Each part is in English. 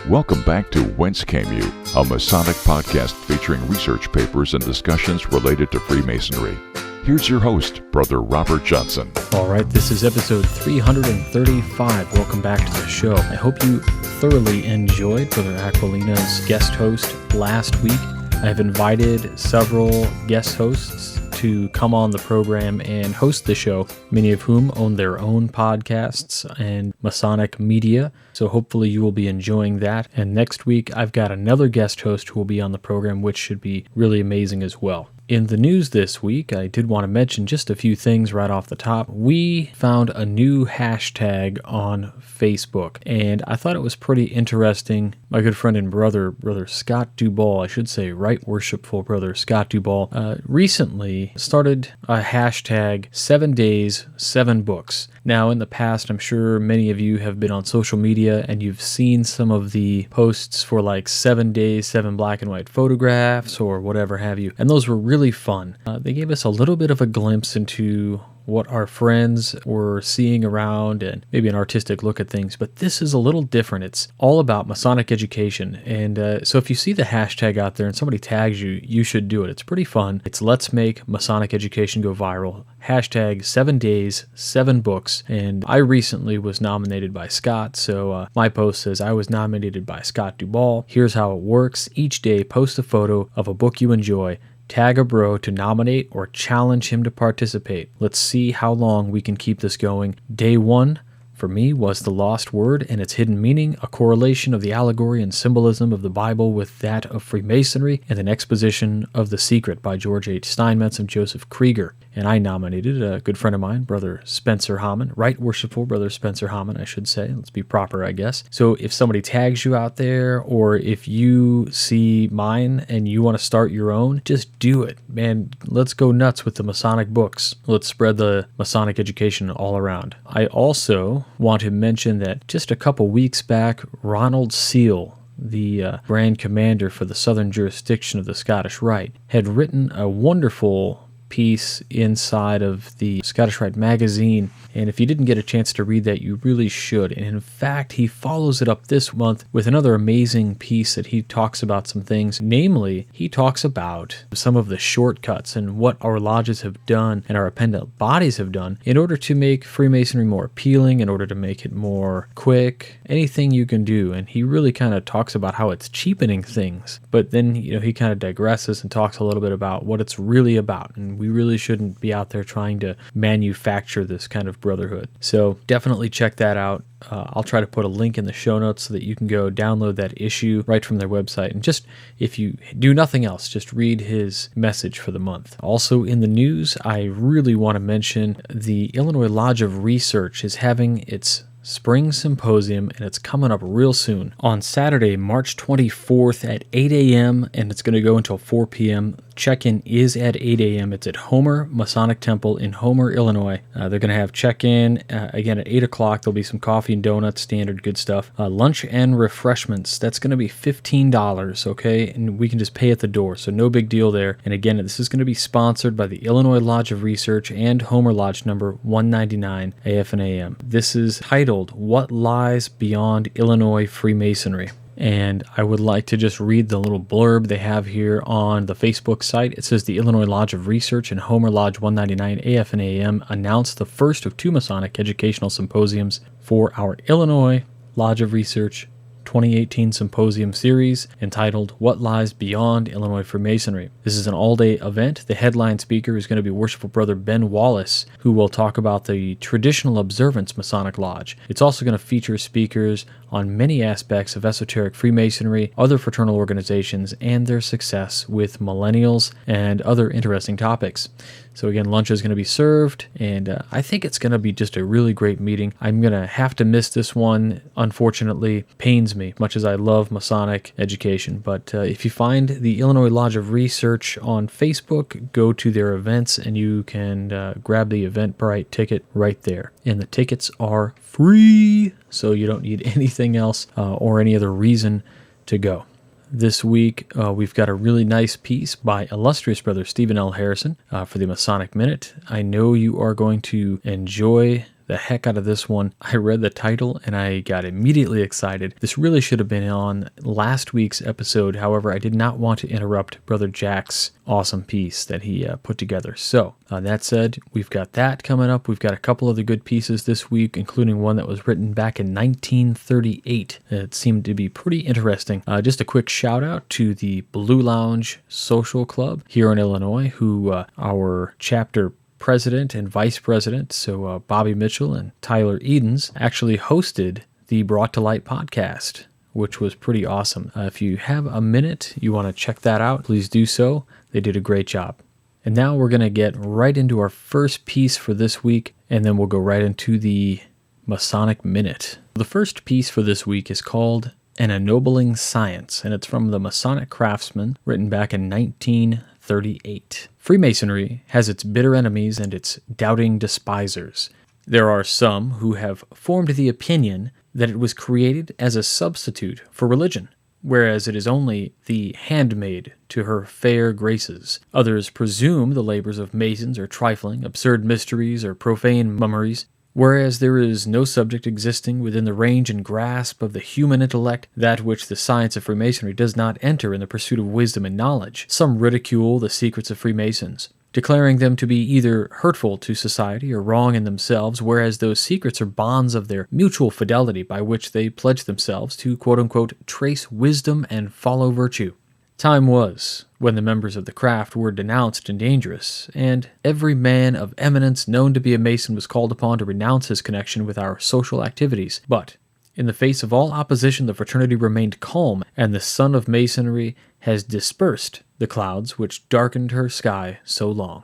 Welcome back to Whence Came You, a Masonic podcast featuring research papers and discussions related to Freemasonry. Here's your host, Brother Robert Johnson. All right, this is episode 335. Welcome back to the show. I hope you thoroughly enjoyed Brother Aquilina's guest host last week. I have invited several guest hosts to come on the program and host the show, many of whom own their own podcasts and Masonic media. So hopefully you will be enjoying that. And next week, I've got another guest host who will be on the program, which should be really amazing as well. In the news this week, I did want to mention just a few things right off the top. We found a new hashtag on Facebook, and I thought it was pretty interesting. My good friend and brother Scott Duball, I should say Right Worshipful Brother Scott Duball, recently started a hashtag 7 days, 7 books. Now, in the past, I'm sure many of you have been on social media and you've seen some of the posts for like 7 days, 7 black and white photographs or whatever have you. And those were really fun. They gave us a little bit of a glimpse into what our friends were seeing around and maybe an artistic look at things, but this is a little different. It's all about Masonic education. And so if you see the hashtag out there and somebody tags you, you should do it. It's pretty fun. It's Let's Make Masonic Education Go Viral. Hashtag 7 days, 7 books. And I recently was nominated by Scott. So my post says I was nominated by Scott Duball. Here's how it works. Each day, post a photo of a book you enjoy. Tag a bro to nominate or challenge him to participate. Let's see how long we can keep this going. Day 1 for me was The Lost Word and Its Hidden Meaning, a correlation of the allegory and symbolism of the Bible with that of Freemasonry, and an exposition of The Secret by George H. Steinmetz and Joseph Krieger. And I nominated a good friend of mine, Brother Spencer Hammond, Right Worshipful Brother Spencer Hammond, I should say. Let's be proper, I guess. So if somebody tags you out there, or if you see mine and you want to start your own, just do it. Man, let's go nuts with the Masonic books. Let's spread the Masonic education all around. I also want to mention that just a couple weeks back, Ronald Seal, the Grand Commander for the Southern Jurisdiction of the Scottish Rite, had written a wonderful piece inside of the Scottish Rite magazine, and if you didn't get a chance to read that, you really should. And in fact, he follows it up this month with another amazing piece that he talks about some things. Namely, he talks about some of the shortcuts and what our lodges have done and our appendant bodies have done in order to make Freemasonry more appealing, in order to make it more quick, anything you can do. And he really kind of talks about how it's cheapening things, but then he kind of digresses and talks a little bit about what it's really about. And we really shouldn't be out there trying to manufacture this kind of brotherhood. So definitely check that out. I'll try to put a link in the show notes so that you can go download that issue right from their website. And just, if you do nothing else, just read his message for the month. Also in the news, I really want to mention the Illinois Lodge of Research is having its Spring Symposium, and it's coming up real soon on Saturday, March 24th at 8 a.m., and it's going to go until 4 p.m. Check-in is at 8 a.m. It's at Homer Masonic Temple in Homer, Illinois. They're going to have check-in again at 8 o'clock. There'll be some coffee and donuts, standard good stuff. Lunch and refreshments, that's going to be $15, okay? And we can just pay at the door, so no big deal there. And again, this is going to be sponsored by the Illinois Lodge of Research and Homer Lodge number 199 AF and AM. This is titled, What Lies Beyond Illinois Freemasonry? And I would like to just read the little blurb they have here on the Facebook site. It says the Illinois Lodge of Research and Homer Lodge 199 AF and AM announced the first of 2 Masonic educational symposiums for our Illinois Lodge of Research 2018 Symposium Series entitled What Lies Beyond Illinois Freemasonry. This is an all-day event. The headline speaker is going to be Worshipful Brother Ben Wallace, who will talk about the Traditional Observance Masonic Lodge. It's also going to feature speakers on many aspects of esoteric Freemasonry, other fraternal organizations, and their success with millennials and other interesting topics. So again, lunch is going to be served, and I think it's going to be just a really great meeting. I'm going to have to miss this one, unfortunately. Pains me, much as I love Masonic education. But if you find the Illinois Lodge of Research on Facebook, go to their events, and you can grab the Eventbrite ticket right there. And the tickets are free, so you don't need anything else or any other reason to go. This week, we've got a really nice piece by Illustrious Brother Stephen L. Harrison for the Masonic Minute. I know you are going to enjoy the heck out of this one. I read the title and I got immediately excited. This really should have been on last week's episode. However, I did not want to interrupt Brother Jack's awesome piece that he put together. So, that said, we've got that coming up. We've got a couple other good pieces this week, including one that was written back in 1938. It seemed to be pretty interesting. Just a quick shout out to the Blue Lounge Social Club here in Illinois, who our chapter president and vice president, so Bobby Mitchell and Tyler Edens, actually hosted the Brought to Light podcast, which was pretty awesome. If you have a minute, you want to check that out, please do so. They did a great job. And now we're going to get right into our first piece for this week, and then we'll go right into the Masonic Minute. The first piece for this week is called An Ennobling Science, and it's from the Masonic Craftsman, written back in 1938. Freemasonry has its bitter enemies and its doubting despisers. There are some who have formed the opinion that it was created as a substitute for religion, whereas it is only the handmaid to her fair graces. Others presume the labors of Masons are trifling, absurd mysteries, or profane mummeries, whereas there is no subject existing within the range and grasp of the human intellect, that which the science of Freemasonry does not enter in the pursuit of wisdom and knowledge. Some ridicule the secrets of Freemasons, declaring them to be either hurtful to society or wrong in themselves, whereas those secrets are bonds of their mutual fidelity by which they pledge themselves to, quote-unquote, trace wisdom and follow virtue. Time was when the members of the craft were denounced and dangerous, and every man of eminence known to be a Mason was called upon to renounce his connection with our social activities. But in the face of all opposition, the fraternity remained calm, and the sun of Masonry has dispersed the clouds which darkened her sky so long.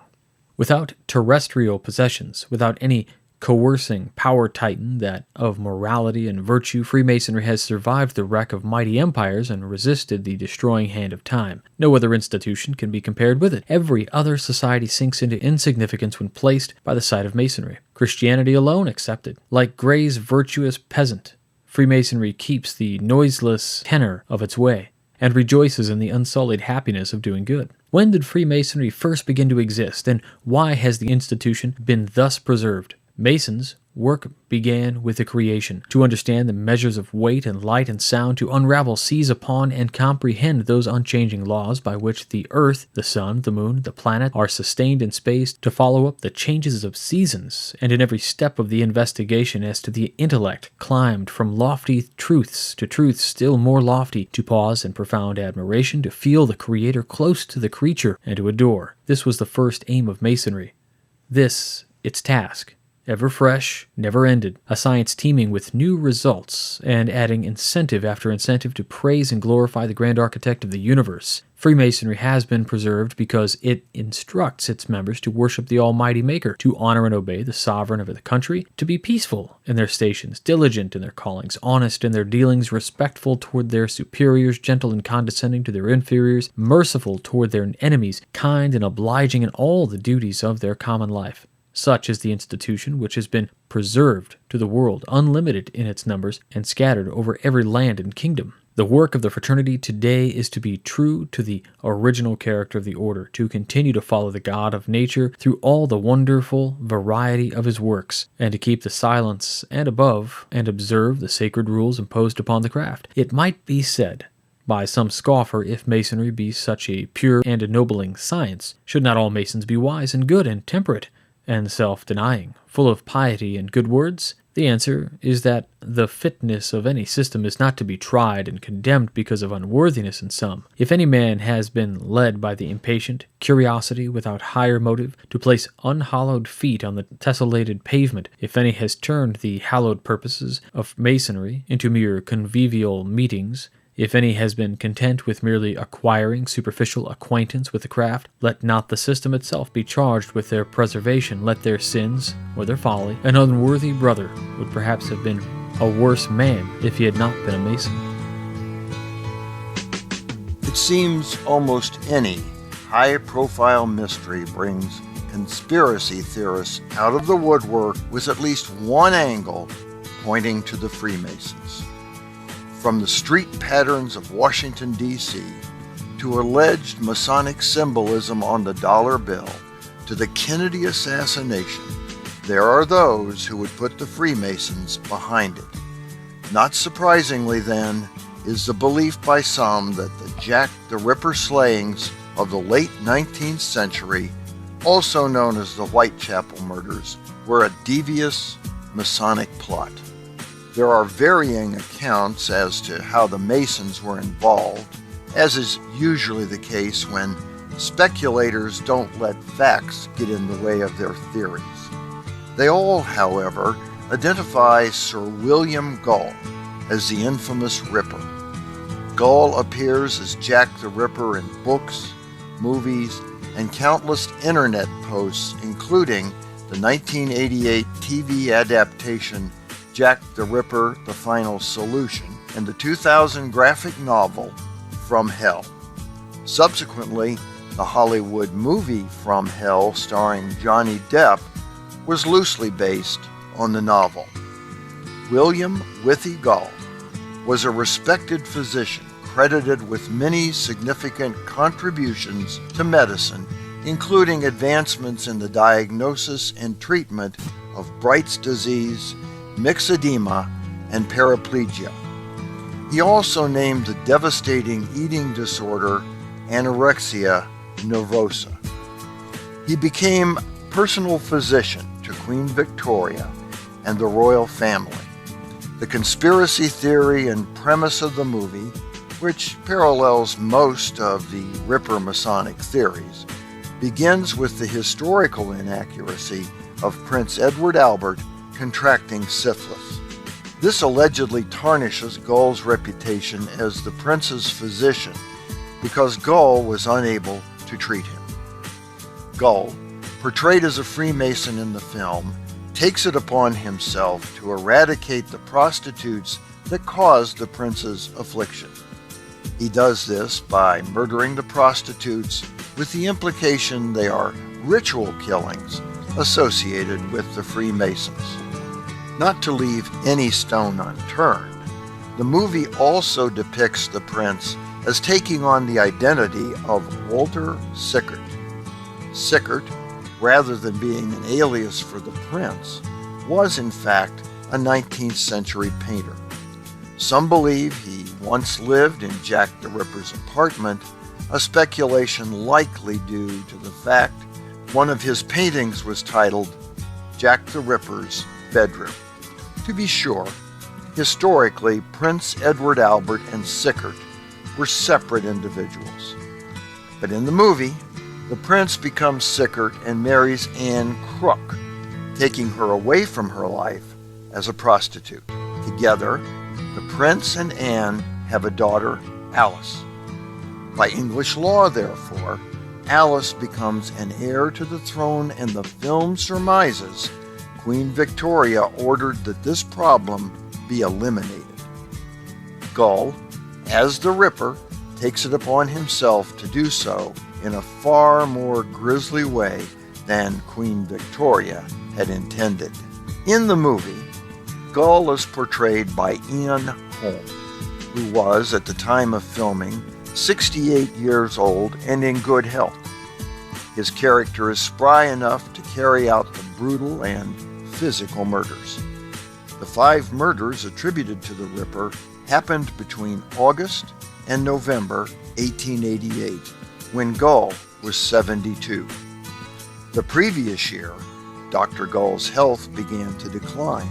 Without terrestrial possessions, without any coercing power titan that of morality and virtue, Freemasonry has survived the wreck of mighty empires and resisted the destroying hand of time. No other institution can be compared with it. Every other society sinks into insignificance when placed by the side of Masonry, Christianity alone excepted. Like Gray's virtuous peasant, Freemasonry keeps the noiseless tenor of its way and rejoices in the unsullied happiness of doing good. When did Freemasonry first begin to exist, and why has the institution been thus preserved? Masons' work began with the creation. To understand the measures of weight and light and sound, to unravel, seize upon, and comprehend those unchanging laws by which the earth, the sun, the moon, the planet are sustained in space, to follow up the changes of seasons, and in every step of the investigation as to the intellect climbed from lofty truths to truths still more lofty, to pause in profound admiration, to feel the Creator close to the creature, and to adore. This was the first aim of Masonry. This, its task. Ever fresh, never ended, a science teeming with new results, and adding incentive after incentive to praise and glorify the grand architect of the universe. Freemasonry has been preserved because it instructs its members to worship the Almighty Maker, to honor and obey the sovereign of the country, to be peaceful in their stations, diligent in their callings, honest in their dealings, respectful toward their superiors, gentle and condescending to their inferiors, merciful toward their enemies, kind and obliging in all the duties of their common life. Such is the institution which has been preserved to the world, unlimited in its numbers, and scattered over every land and kingdom. The work of the fraternity today is to be true to the original character of the order, to continue to follow the God of nature through all the wonderful variety of his works, and to keep the silence and above, and observe the sacred rules imposed upon the craft. It might be said by some scoffer, if Masonry be such a pure and ennobling science, should not all Masons be wise and good and temperate, and self-denying, full of piety and good words? The answer is that the fitness of any system is not to be tried and condemned because of unworthiness in some. If any man has been led by the impatient curiosity without higher motive to place unhallowed feet on the tessellated pavement, if any has turned the hallowed purposes of Masonry into mere convivial meetings, if any has been content with merely acquiring superficial acquaintance with the craft, let not the system itself be charged with their preservation. Let their sins, or their folly, an unworthy brother would perhaps have been a worse man if he had not been a Mason. It seems almost any high-profile mystery brings conspiracy theorists out of the woodwork with at least one angle pointing to the Freemasons. From the street patterns of Washington, D.C., to alleged Masonic symbolism on the dollar bill, to the Kennedy assassination, there are those who would put the Freemasons behind it. Not surprisingly, then, is the belief by some that the Jack the Ripper slayings of the late 19th century, also known as the Whitechapel murders, were a devious Masonic plot. There are varying accounts as to how the Masons were involved, as is usually the case when speculators don't let facts get in the way of their theories. They all, however, identify Sir William Gull as the infamous Ripper. Gull appears as Jack the Ripper in books, movies, and countless internet posts, including the 1988 TV adaptation Jack the Ripper: The Final Solution and the 2000 graphic novel From Hell. Subsequently, the Hollywood movie From Hell, starring Johnny Depp, was loosely based on the novel. William Withy Gull was a respected physician credited with many significant contributions to medicine, including advancements in the diagnosis and treatment of Bright's disease, myxedema, and paraplegia. He also named the devastating eating disorder anorexia nervosa. He became personal physician to Queen Victoria and the royal family. The conspiracy theory and premise of the movie, which parallels most of the Ripper Masonic theories, begins with the historical inaccuracy of Prince Edward Albert contracting syphilis. This allegedly tarnishes Gull's reputation as the prince's physician because Gull was unable to treat him. Gull, portrayed as a Freemason in the film, takes it upon himself to eradicate the prostitutes that caused the prince's affliction. He does this by murdering the prostitutes with the implication they are ritual killings associated with the Freemasons. Not to leave any stone unturned, the movie also depicts the prince as taking on the identity of Walter Sickert. Sickert, rather than being an alias for the prince, was in fact a 19th century painter. Some believe he once lived in Jack the Ripper's apartment, a speculation likely due to the fact one of his paintings was titled Jack the Ripper's Bedroom. To be sure, historically, Prince Edward Albert and Sickert were separate individuals. But in the movie, the prince becomes Sickert and marries Anne Crook, taking her away from her life as a prostitute. Together, the prince and Anne have a daughter, Alice. By English law, therefore, Alice becomes an heir to the throne, and the film surmises Queen Victoria ordered that this problem be eliminated. Gull, as the Ripper, takes it upon himself to do so in a far more grisly way than Queen Victoria had intended. In the movie, Gull is portrayed by Ian Holm, who was, at the time of filming, 68 years old and in good health. His character is spry enough to carry out the brutal and physical murders. The 5 murders attributed to the Ripper happened between August and November 1888, when Gull was 72. The previous year, Dr. Gull's health began to decline.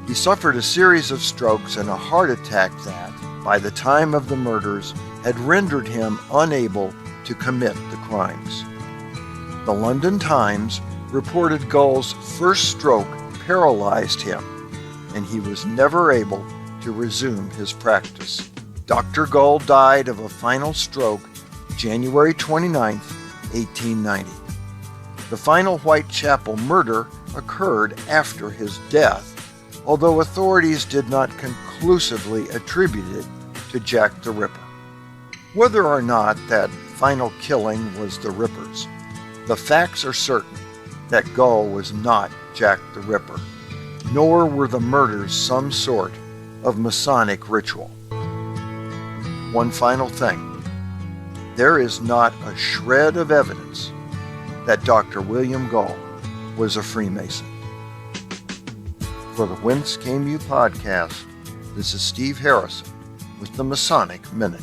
He suffered a series of strokes and a heart attack that, by the time of the murders, had rendered him unable to commit the crimes. The London Times reported Gull's first stroke paralyzed him, and he was never able to resume his practice. Dr. Gull died of a final stroke January 29, 1890. The final Whitechapel murder occurred after his death, although authorities did not conclusively attribute it to Jack the Ripper. Whether or not that final killing was the Ripper's, the facts are certain that Gull was not Jack the Ripper, nor were the murders some sort of Masonic ritual. One final thing. There is not a shred of evidence that Dr. William Gull was a Freemason. For the Whence Came You podcast, this is Steve Harrison with the Masonic Minute.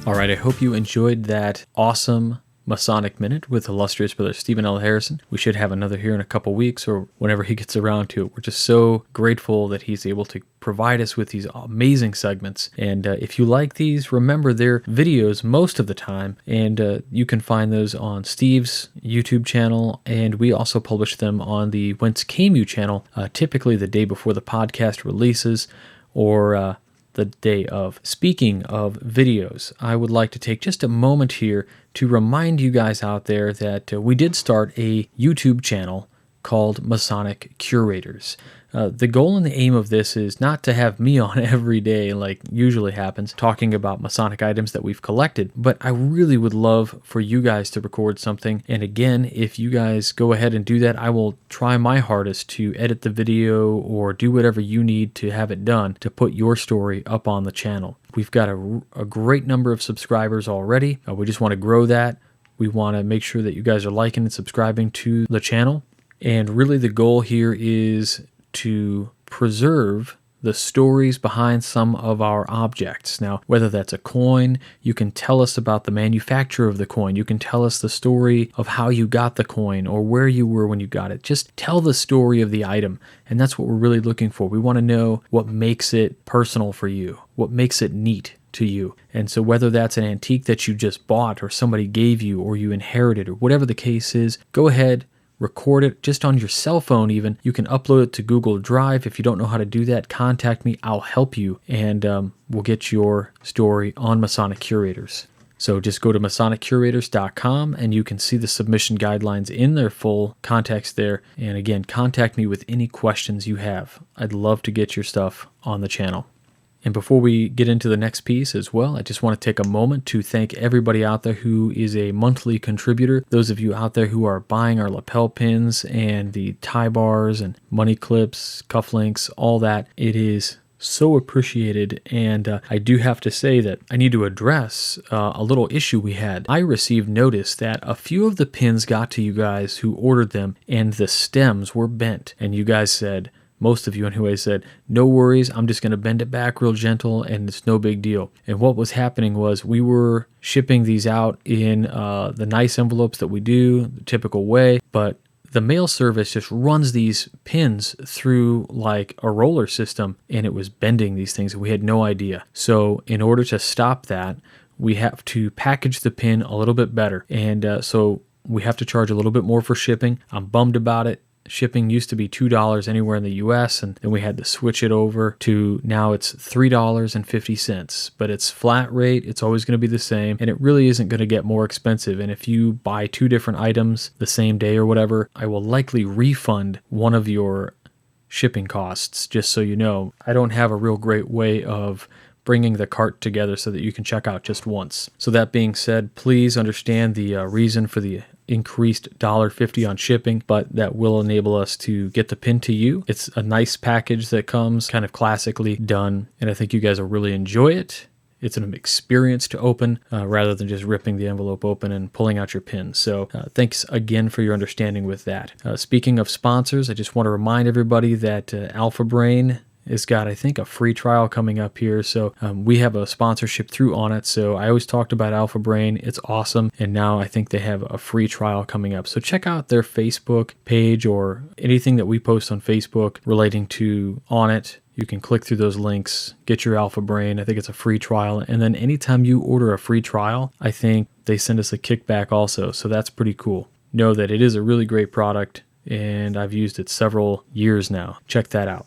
All right, I hope you enjoyed that awesome Masonic Minute with Illustrious Brother Stephen L. Harrison. We should have another here in a couple weeks or whenever he gets around to it. We're just so grateful that he's able to provide us with these amazing segments. And if you like these, remember they're videos most of the time, and you can find those on Steve's YouTube channel, and we also publish them on the Whence Came You channel, typically the day before the podcast releases or the day of. Speaking of videos, I would like to take just a moment here to remind you guys out there that we did start a YouTube channel called Masonic Curators. The goal and the aim of this is not to have me on every day like usually happens, talking about Masonic items that we've collected, but I really would love for you guys to record something. And again, if you guys go ahead and do that, I will try my hardest to edit the video or do whatever you need to have it done to put your story up on the channel. We've got a great number of subscribers already. We just want to grow that. We want to make sure that you guys are liking and subscribing to the channel. And really the goal here is to preserve the stories behind some of our objects. Now, whether that's a coin, you can tell us about the manufacturer of the coin. You can tell us the story of how you got the coin or where you were when you got it. Just tell the story of the item. And that's what we're really looking for. We want to know what makes it personal for you, what makes it neat to you. And so whether that's an antique that you just bought or somebody gave you or you inherited or whatever the case is, go ahead, record it just on your cell phone even. You can upload it to Google Drive. If you don't know how to do that, contact me. I'll help you, and we'll get your story on Masonic Curators. So just go to MasonicCurators.com and you can see the submission guidelines in their full context there. And again, contact me with any questions you have. I'd love to get your stuff on the channel. And before we get into the next piece as well, I just want to take a moment to thank everybody out there who is a monthly contributor. Those of you out there who are buying our lapel pins and the tie bars and money clips, cufflinks, all that. It is so appreciated. And I do have to say that I need to address a little issue we had. I received notice that a few of the pins got to you guys who ordered them and the stems were bent. And you guys said, most of you anyway, said, no worries, I'm just going to bend it back real gentle and it's no big deal. And what was happening was we were shipping these out in the nice envelopes that we do, the typical way, but the mail service just runs these pins through like a roller system and it was bending these things and we had no idea. So in order to stop that, we have to package the pin a little bit better. And so we have to charge a little bit more for shipping. I'm bummed about it. Shipping used to be $2 anywhere in the US, and then we had to switch it over to now it's $3.50. But it's flat rate, it's always going to be the same, and it really isn't going to get more expensive. And if you buy two different items the same day or whatever, I will likely refund one of your shipping costs, just so you know. I don't have a real great way of bringing the cart together so that you can check out just once. So that being said, please understand the reason for the increased $1.50 on shipping, but that will enable us to get the pin to you. It's a nice package that comes kind of classically done, and I think you guys will really enjoy it. It's an experience to open rather than just ripping the envelope open and pulling out your pin. So thanks again for your understanding with that. Speaking of sponsors, I just want to remind everybody that Alpha Brain has got, I think, a free trial coming up here. So we have a sponsorship through on it. So I always talked about Alpha Brain. It's awesome. And now I think they have a free trial coming up. So check out their Facebook page or anything that we post on Facebook relating to on it. You can click through those links, get your Alpha Brain. I think it's a free trial. And then anytime you order a free trial, I think they send us a kickback also. So that's pretty cool. Know that it is a really great product and I've used it several years now. Check that out.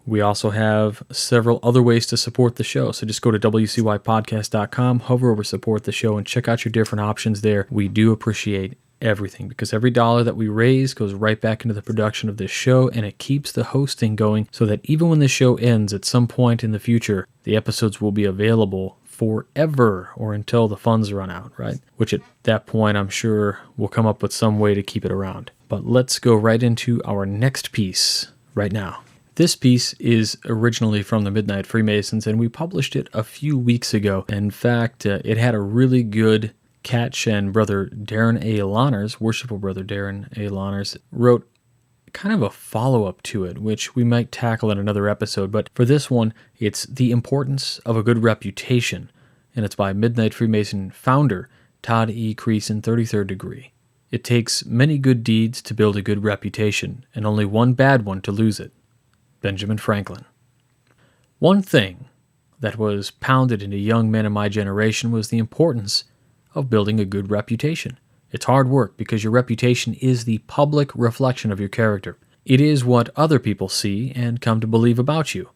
We also have several other ways to support the show. So just go to wcypodcast.com, hover over support the show, and check out your different options there. We do appreciate everything because every dollar that we raise goes right back into the production of this show, and it keeps the hosting going so that even when the show ends at some point in the future, the episodes will be available forever or until the funds run out, right? Which at that point, I'm sure we'll come up with some way to keep it around. But let's go right into our next piece right now. This piece is originally from the Midnight Freemasons, and we published it a few weeks ago. In fact, it had a really good catch, and Brother Darren A. Lahners, Worshipful Brother Darren A. Lahners, wrote kind of a follow-up to it, which we might tackle in another episode, but for this one, it's The Importance of a Good Reputation, and it's by Midnight Freemason founder Todd E. Creason, 33rd degree. It takes many good deeds to build a good reputation, and only one bad one to lose it. Benjamin Franklin. One thing that was pounded into young men of my generation was the importance of building a good reputation. It's hard work because your reputation is the public reflection of your character. It is what other people see and come to believe about you.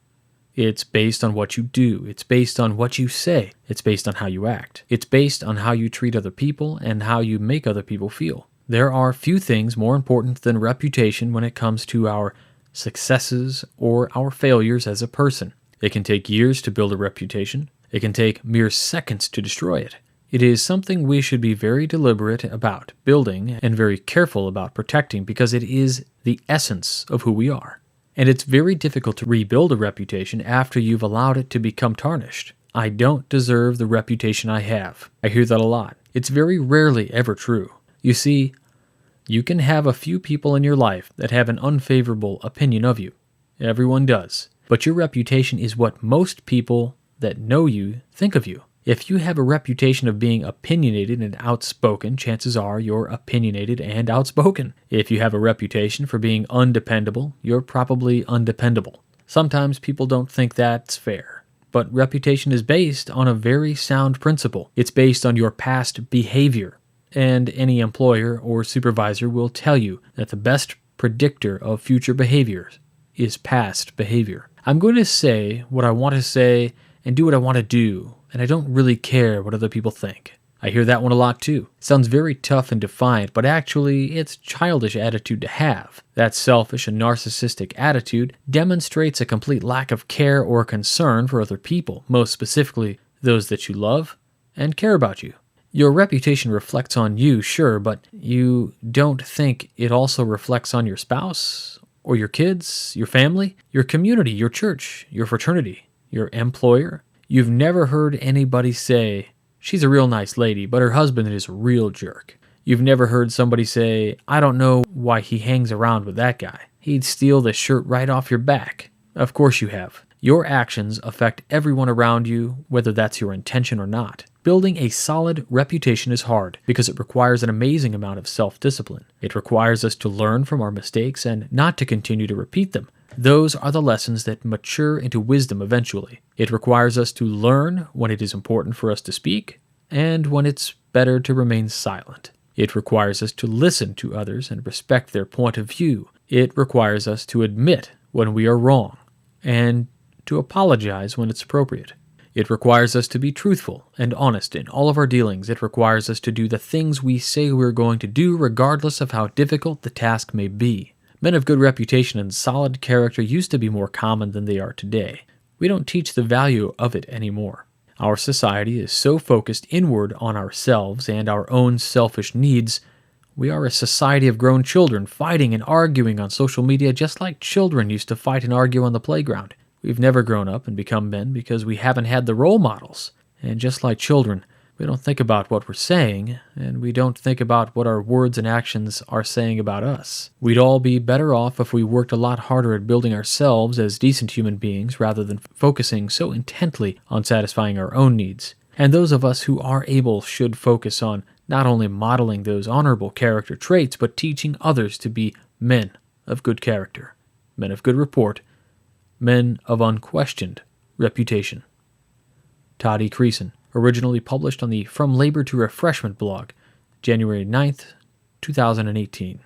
It's based on what you do. It's based on what you say. It's based on how you act. It's based on how you treat other people and how you make other people feel. There are few things more important than reputation when it comes to our successes or our failures as a person. It can take years to build a reputation. It can take mere seconds to destroy it. It is something we should be very deliberate about building and very careful about protecting because it is the essence of who we are. And it's very difficult to rebuild a reputation after you've allowed it to become tarnished. I don't deserve the reputation I have. I hear that a lot. It's very rarely ever true. You see, you can have a few people in your life that have an unfavorable opinion of you. Everyone does. But your reputation is what most people that know you think of you. If you have a reputation of being opinionated and outspoken, chances are you're opinionated and outspoken. If you have a reputation for being undependable, you're probably undependable. Sometimes people don't think that's fair, but reputation is based on a very sound principle. It's based on your past behavior, and any employer or supervisor will tell you that the best predictor of future behaviors is past behavior. I'm going to say what I want to say and do what I want to do, and I don't really care what other people think. I hear that one a lot too. It sounds very tough and defiant, but actually it's a childish attitude to have. That selfish and narcissistic attitude demonstrates a complete lack of care or concern for other people, most specifically those that you love and care about you. Your reputation reflects on you, sure, but you don't think it also reflects on your spouse or your kids, your family, your community, your church, your fraternity, your employer. You've never heard anybody say, she's a real nice lady, but her husband is a real jerk. You've never heard somebody say, I don't know why he hangs around with that guy. He'd steal the shirt right off your back. Of course you have. Your actions affect everyone around you, whether that's your intention or not. Building a solid reputation is hard because it requires an amazing amount of self-discipline. It requires us to learn from our mistakes and not to continue to repeat them. Those are the lessons that mature into wisdom eventually. It requires us to learn when it is important for us to speak and when it's better to remain silent. It requires us to listen to others and respect their point of view. It requires us to admit when we are wrong and to apologize when it's appropriate. It requires us to be truthful and honest in all of our dealings. It requires us to do the things we say we're going to do regardless of how difficult the task may be. Men of good reputation and solid character used to be more common than they are today. We don't teach the value of it anymore. Our society is so focused inward on ourselves and our own selfish needs. We are a society of grown children fighting and arguing on social media just like children used to fight and argue on the playground. We've never grown up and become men because we haven't had the role models. And just like children, we don't think about what we're saying, and we don't think about what our words and actions are saying about us. We'd all be better off if we worked a lot harder at building ourselves as decent human beings rather than focusing so intently on satisfying our own needs. And those of us who are able should focus on not only modeling those honorable character traits, but teaching others to be men of good character, men of good report, men of unquestioned reputation. Todd E. Creason, originally published on the From Labor to Refreshment blog, January 9th, 2018.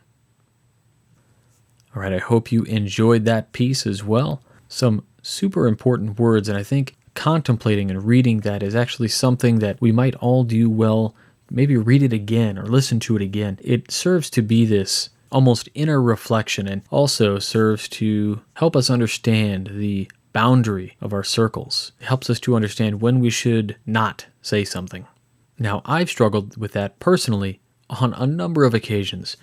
All right, I hope you enjoyed that piece as well. Some super important words, and I think contemplating and reading that is actually something that we might all do well. Maybe read it again or listen to it again. It serves to be this almost inner reflection and also serves to help us understand the boundary of our circles. It helps us to understand when we should not say something. Now, I've struggled with that personally on a number of occasions,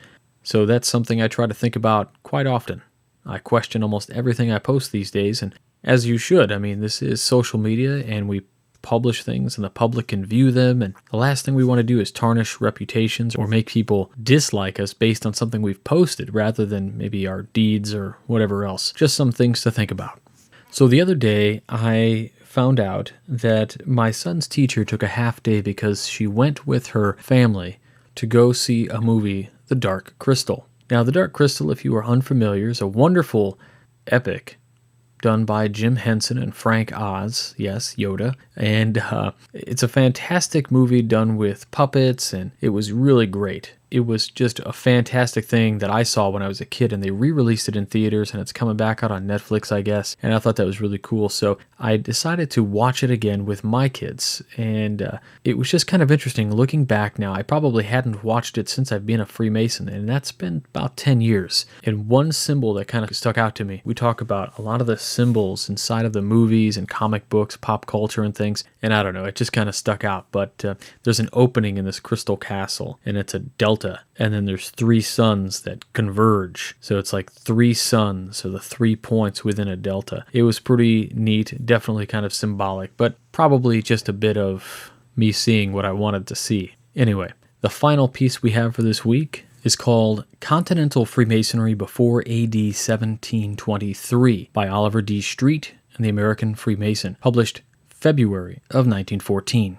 so that's something I try to think about quite often. I question almost everything I post these days, and as you should. I mean, this is social media, and we publish things and the public can view them, and the last thing we want to do is tarnish reputations or make people dislike us based on something we've posted rather than maybe our deeds or whatever else. Just some things to think about. So the other day, I found out that my son's teacher took a half day because she went with her family to go see a movie, The Dark Crystal. Now, The Dark Crystal, if you are unfamiliar, is a wonderful epic done by Jim Henson and Frank Oz, yes, Yoda, and it's a fantastic movie done with puppets, and it was really great. It was just a fantastic thing that I saw when I was a kid, and they re-released it in theaters, and it's coming back out on Netflix, I guess, and I thought that was really cool, so I decided to watch it again with my kids, and it was just kind of interesting. Looking back now, I probably hadn't watched it since I've been a Freemason, and that's been about 10 years, and one symbol that kind of stuck out to me, we talk about a lot of the symbols inside of the movies and comic books, pop culture and things, and I don't know, it just kind of stuck out, but there's an opening in this crystal castle, and it's a delta, and then there's 3 suns that converge, so it's like 3 suns, so the 3 points within a delta. It was pretty neat, definitely kind of symbolic, but probably just a bit of me seeing what I wanted to see. Anyway, the final piece we have for this week is called Continental Freemasonry Before AD 1723 by Oliver D. Street and the American Freemason, published February of 1914.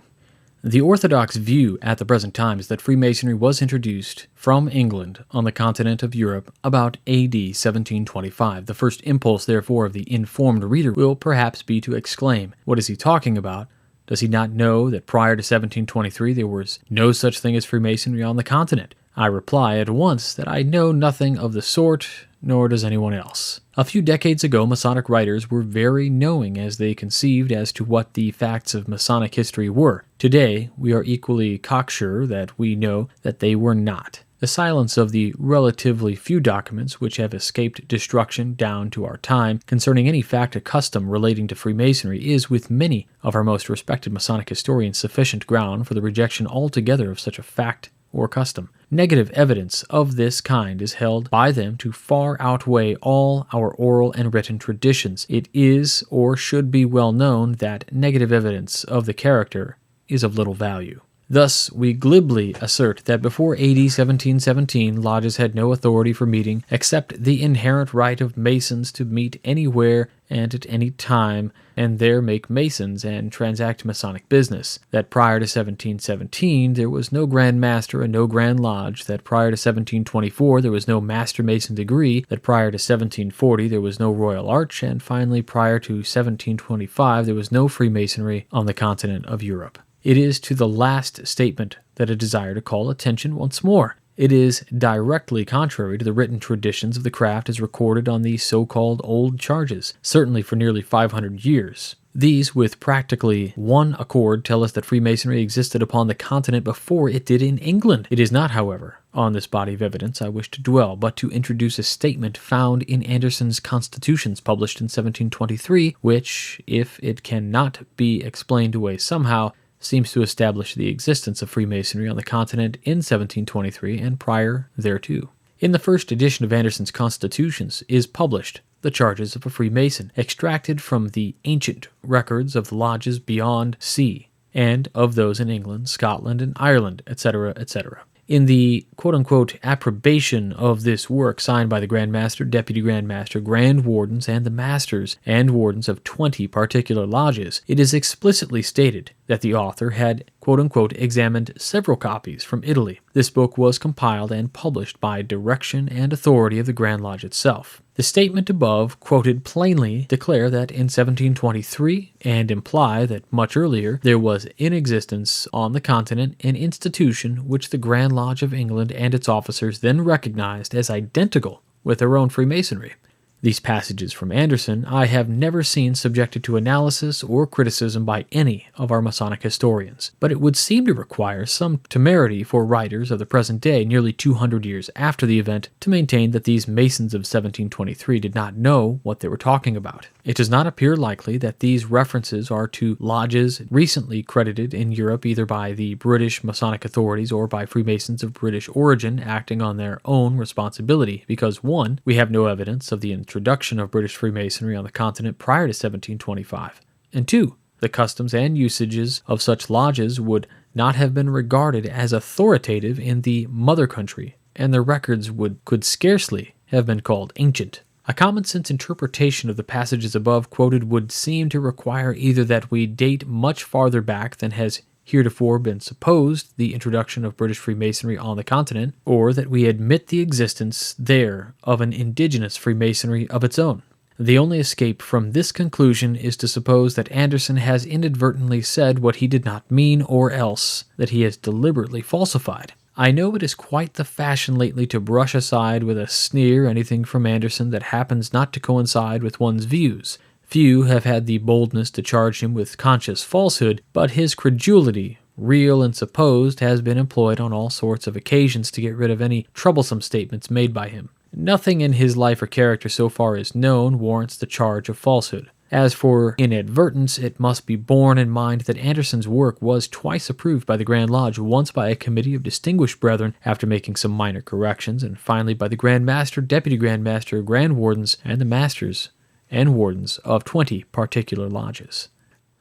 The orthodox view at the present time is that Freemasonry was introduced from England on the continent of Europe about AD 1725. The first impulse, therefore, of the informed reader will perhaps be to exclaim, "What is he talking about? Does he not know that prior to 1723 there was no such thing as Freemasonry on the continent?" I reply at once that I know nothing of the sort, nor does anyone else. A few decades ago, Masonic writers were very knowing as they conceived as to what the facts of Masonic history were. Today, we are equally cocksure that we know that they were not. The silence of the relatively few documents which have escaped destruction down to our time concerning any fact or custom relating to Freemasonry is, with many of our most respected Masonic historians, sufficient ground for the rejection altogether of such a fact or custom. Negative evidence of this kind is held by them to far outweigh all our oral and written traditions. It is, or should be well known, that negative evidence of the character is of little value. Thus, we glibly assert that before AD 1717, lodges had no authority for meeting except the inherent right of Masons to meet anywhere and at any time, and there make Masons and transact Masonic business. That prior to 1717, there was no Grand Master and no Grand Lodge. That prior to 1724, there was no Master Mason degree. That prior to 1740, there was no Royal Arch. And finally, prior to 1725, there was no Freemasonry on the continent of Europe. It is to the last statement that I desire to call attention once more. It is directly contrary to the written traditions of the craft as recorded on the so-called old charges, certainly for nearly 500 years. These, with practically one accord, tell us that Freemasonry existed upon the continent before it did in England. It is not, however, on this body of evidence I wish to dwell, but to introduce a statement found in Anderson's Constitutions, published in 1723, which, if it cannot be explained away somehow, seems to establish the existence of Freemasonry on the continent in 1723 and prior thereto. In the first edition of Anderson's Constitutions is published the charges of a Freemason, extracted from the ancient records of the lodges beyond sea, and of those in England, Scotland, and Ireland, etc., etc. In the quote-unquote approbation of this work signed by the Grand Master, Deputy Grand Master, Grand Wardens, and the Masters and Wardens of 20 particular lodges, it is explicitly stated that the author had quote-unquote examined several copies from Italy. This book was compiled and published by direction and authority of the Grand Lodge itself. The statement above quoted plainly declare that in 1723, and imply that much earlier, there was in existence on the continent an institution which the Grand Lodge of England and its officers then recognized as identical with their own Freemasonry. These passages from Anderson I have never seen subjected to analysis or criticism by any of our Masonic historians, but it would seem to require some temerity for writers of the present day, nearly 200 years after the event, to maintain that these Masons of 1723 did not know what they were talking about. It does not appear likely that these references are to lodges recently credited in Europe either by the British Masonic authorities or by Freemasons of British origin acting on their own responsibility, because 1. We have no evidence of the introduction of British Freemasonry on the continent prior to 1725, and 2. the customs and usages of such lodges would not have been regarded as authoritative in the mother country, and their records could scarcely have been called ancient. A common-sense interpretation of the passages above quoted would seem to require either that we date much farther back than has heretofore been supposed the introduction of British Freemasonry on the continent, or that we admit the existence there of an indigenous Freemasonry of its own. The only escape from this conclusion is to suppose that Anderson has inadvertently said what he did not mean, or else that he has deliberately falsified. I know it is quite the fashion lately to brush aside with a sneer anything from Anderson that happens not to coincide with one's views. Few have had the boldness to charge him with conscious falsehood, but his credulity, real and supposed, has been employed on all sorts of occasions to get rid of any troublesome statements made by him. Nothing in his life or character so far as known warrants the charge of falsehood. As for inadvertence, it must be borne in mind that Anderson's work was twice approved by the Grand Lodge, once by a committee of distinguished brethren after making some minor corrections, and finally by the Grand Master, Deputy Grand Master, Grand Wardens, and the Masters and Wardens of 20 particular lodges.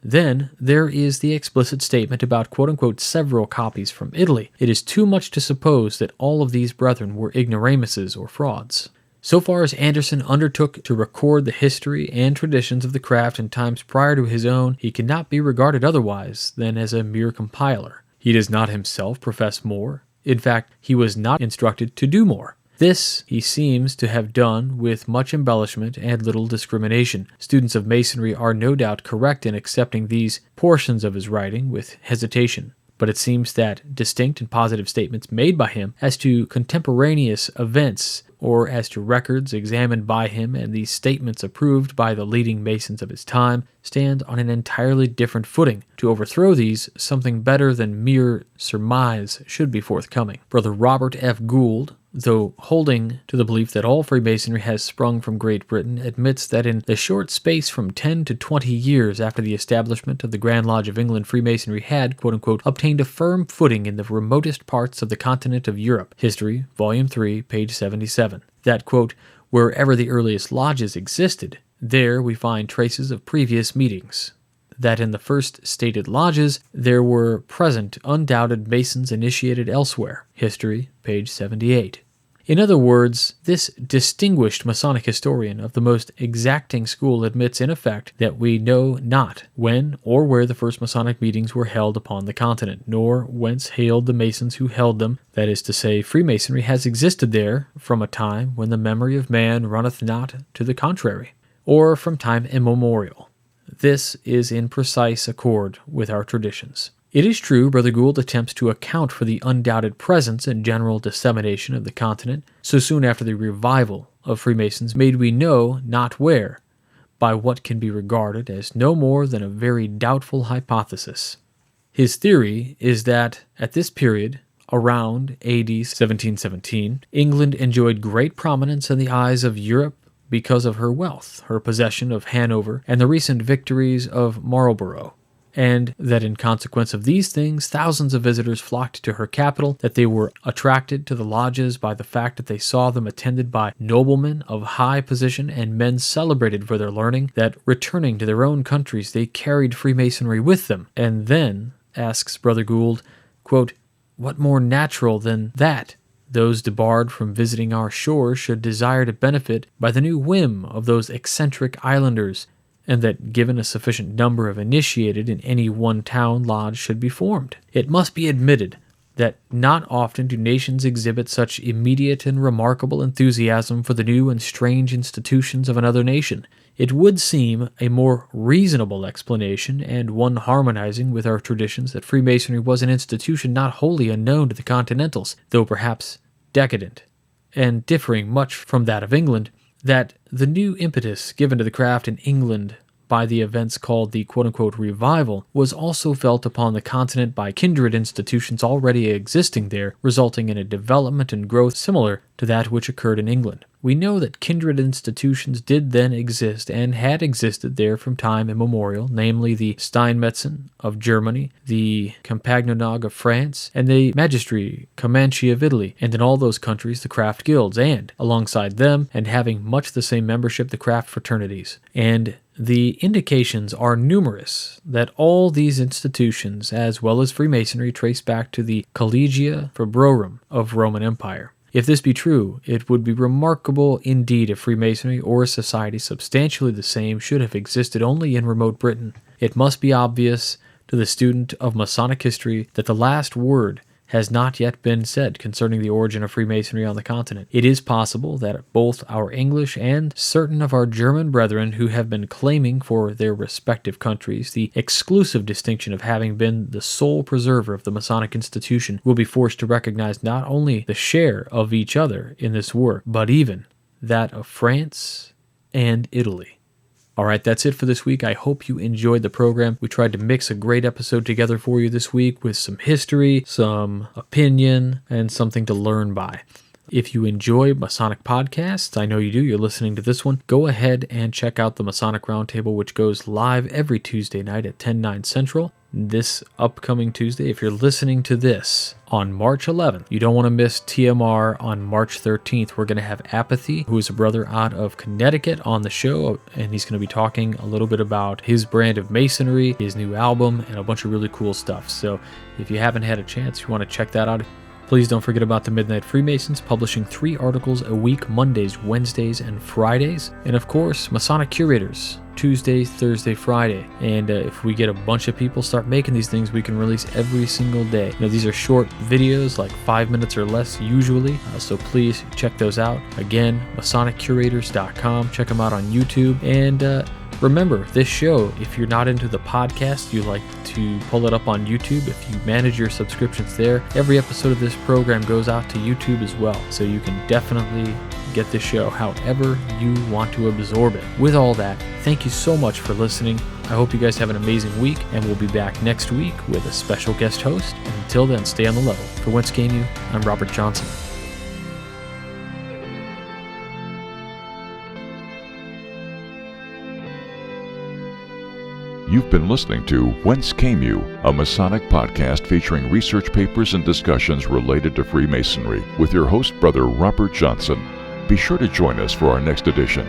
Then there is the explicit statement about quote-unquote several copies from Italy. It is too much to suppose that all of these brethren were ignoramuses or frauds. So far as Anderson undertook to record the history and traditions of the craft in times prior to his own, he cannot be regarded otherwise than as a mere compiler. He does not himself profess more. In fact, he was not instructed to do more. This he seems to have done with much embellishment and little discrimination. Students of Masonry are no doubt correct in accepting these portions of his writing with hesitation, but it seems that distinct and positive statements made by him as to contemporaneous events or as to records examined by him and these statements approved by the leading Masons of his time stand on an entirely different footing. To overthrow these, something better than mere surmise should be forthcoming. Brother Robert F. Gould, though holding to the belief that all Freemasonry has sprung from Great Britain, admits that in the short space from 10 to 20 years after the establishment of the Grand Lodge of England, Freemasonry had, quote-unquote, obtained a firm footing in the remotest parts of the continent of Europe. History, Volume 3, page 77. That, quote, wherever the earliest lodges existed, there we find traces of previous meetings. That in the first stated lodges there were present undoubted Masons initiated elsewhere. History, page 78. In other words, this distinguished Masonic historian of the most exacting school admits in effect that we know not when or where the first Masonic meetings were held upon the continent, nor whence hailed the Masons who held them. That is to say, Freemasonry has existed there from a time when the memory of man runneth not to the contrary, or from time immemorial. This is in precise accord with our traditions. It is true, Brother Gould attempts to account for the undoubted presence and general dissemination of the continent so soon after the revival of Freemasons made we know not where, by what can be regarded as no more than a very doubtful hypothesis. His theory is that at this period, around AD 1717, England enjoyed great prominence in the eyes of Europe because of her wealth, her possession of Hanover, and the recent victories of Marlborough, and that in consequence of these things, thousands of visitors flocked to her capital, that they were attracted to the lodges by the fact that they saw them attended by noblemen of high position and men celebrated for their learning, that returning to their own countries they carried Freemasonry with them. And then, asks Brother Gould, quote, what more natural than that those debarred from visiting our shores should desire to benefit by the new whim of those eccentric islanders, and that given a sufficient number of initiated in any one town, lodge should be formed. It must be admitted that not often do nations exhibit such immediate and remarkable enthusiasm for the new and strange institutions of another nation. It would seem a more reasonable explanation, and one harmonizing with our traditions, that Freemasonry was an institution not wholly unknown to the Continentals, though perhaps decadent, and differing much from that of England, that the new impetus given to the craft in England by the events called the quote-unquote revival was also felt upon the continent by kindred institutions already existing there, resulting in a development and growth similar to that which occurred in England. We know that kindred institutions did then exist and had existed there from time immemorial, namely the Steinmetzen of Germany, the Campagnonog of France, and the Magistri Comanche of Italy, and in all those countries the craft guilds, and, alongside them, and having much the same membership, the craft fraternities. And The indications are numerous that all these institutions, as well as Freemasonry, trace back to the Collegia Febrorum of Roman Empire. If this be true, it would be remarkable indeed if Freemasonry, or a society substantially the same, should have existed only in remote Britain. It must be obvious to the student of Masonic history that the last word has not yet been said concerning the origin of Freemasonry on the continent. It is possible that both our English and certain of our German brethren who have been claiming for their respective countries the exclusive distinction of having been the sole preserver of the Masonic institution will be forced to recognize not only the share of each other in this work, but even that of France and Italy. All right, that's it for this week. I hope you enjoyed the program. We tried to mix a great episode together for you this week with some history, some opinion, and something to learn by. If you enjoy Masonic podcasts, I know you do, you're listening to this one, go ahead and check out the Masonic Roundtable, which goes live every Tuesday night at 10/9 Central. This upcoming Tuesday, if you're listening to this on March 11th, you don't want to miss TMR on March 13th. We're going to have Apathy, who is a brother out of Connecticut, on the show, and he's going to be talking a little bit about his brand of Masonry, his new album, and a bunch of really cool stuff. So if you haven't had a chance, you want to check that out. Please don't forget about the Midnight Freemasons, publishing 3 articles a week, Mondays, Wednesdays, and Fridays. And of course, Masonic Curators, Tuesday, Thursday, Friday. And if we get a bunch of people start making these things, we can release every single day. Now, these are short videos, like 5 minutes or less usually, so please check those out. Again, MasonicCurators.com. Check them out on YouTube. And remember, this show, if you're not into the podcast, you like to pull it up on YouTube. If you manage your subscriptions there, every episode of this program goes out to YouTube as well. So you can definitely get the show however you want to absorb it. With all that, thank you so much for listening. I hope you guys have an amazing week, and we'll be back next week with a special guest host. And until then, stay on the level. For Whence Came You, I'm Robert Johnson. You've been listening to Whence Came You, a Masonic podcast featuring research papers and discussions related to Freemasonry with your host, Brother Robert Johnson. Be sure to join us for our next edition.